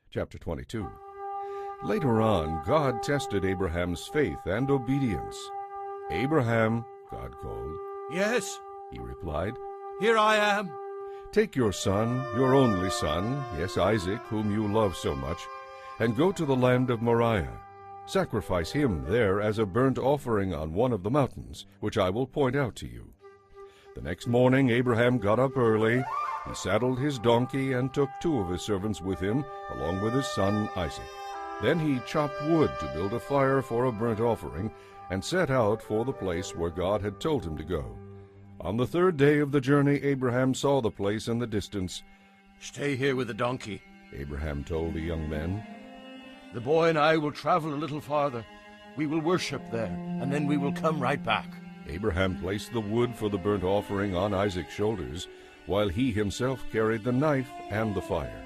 Chapter 22. Later on, God tested Abraham's faith and obedience. "Abraham," God called. "Yes," he replied. "Here I am." "Take your son, your only son, yes, Isaac, whom you love so much, and go to the land of Moriah. Sacrifice him there as a burnt offering on one of the mountains, which I will point out to you." The next morning Abraham got up early. He saddled his donkey and took 2 of his servants with him, along with his son Isaac. Then he chopped wood to build a fire for a burnt offering, and set out for the place where God had told him to go. On the 3rd day of the journey, Abraham saw the place in the distance. "Stay here with the donkey," Abraham told the young men. "The boy and I will travel a little farther. We will worship there, and then we will come right back." Abraham placed the wood for the burnt offering on Isaac's shoulders, while he himself carried the knife and the fire.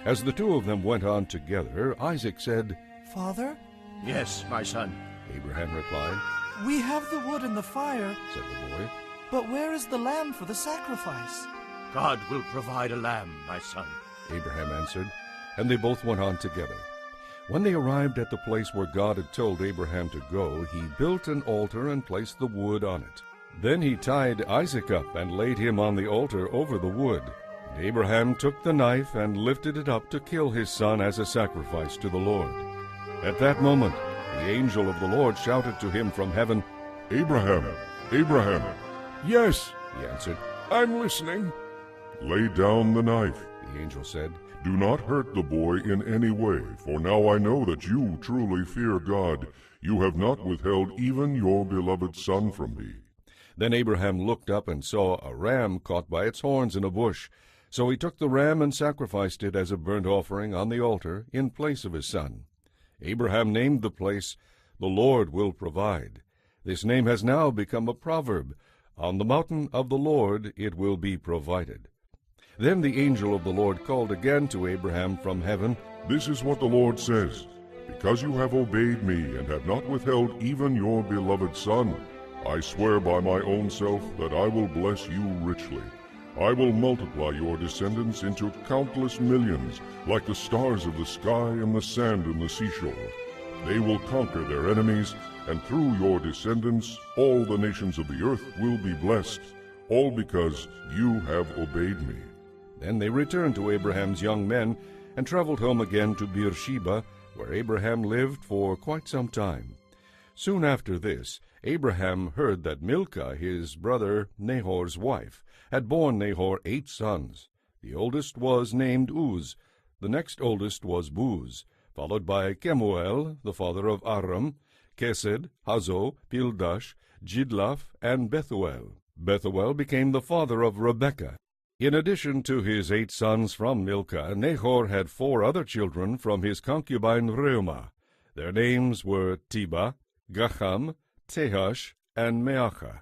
As the 2 of them went on together, Isaac said, "Father?" "Yes, my son." Abraham replied. "We have the wood and the fire, Said the boy. but where is the lamb for the sacrifice?" "God will provide a lamb, my son." Abraham answered, and they both went on together. When they arrived at the place where God had told Abraham to go, he built an altar and placed the wood on it. Then he tied Isaac up and laid him on the altar over the wood. And Abraham took the knife and lifted it up to kill his son as a sacrifice to the Lord. At that moment, the angel of the Lord shouted to him from heaven, "Abraham, Abraham." "Yes," he answered. "I'm listening." "Lay down the knife," The angel said. "Do not hurt the boy in any way, for now I know that you truly fear God. You have not withheld even your beloved son from me." Then Abraham looked up and saw a ram caught by its horns in a bush. So he took the ram and sacrificed it as a burnt offering on the altar in place of his son. Abraham named the place, "The Lord will provide." This name has now become a proverb. On the mountain of the Lord it will be provided. Then the angel of the Lord called again to Abraham from heaven. "This is what the Lord says. Because you have obeyed me and have not withheld even your beloved son, I swear by my own self that I will bless you richly. I will multiply your descendants into countless millions, like the stars of the sky and the sand on the seashore. They will conquer their enemies, and through your descendants all the nations of the earth will be blessed, all because you have obeyed me." Then they returned to Abraham's young men and traveled home again to Beersheba, where Abraham lived for quite some time. Soon after this, Abraham heard that Milcah, his brother Nahor's wife, had borne Nahor 8 sons. The oldest was named Uz, the next oldest was Buz, followed by Kemuel, the father of Aram, Kesed, Hazo, Pildash, Jidlaph, and Bethuel. Bethuel became the father of Rebekah. In addition to his 8 sons from Milcah, Nahor had 4 other children from his concubine Reumah. Their names were Teba, Gaham, Tehash, and Meacha.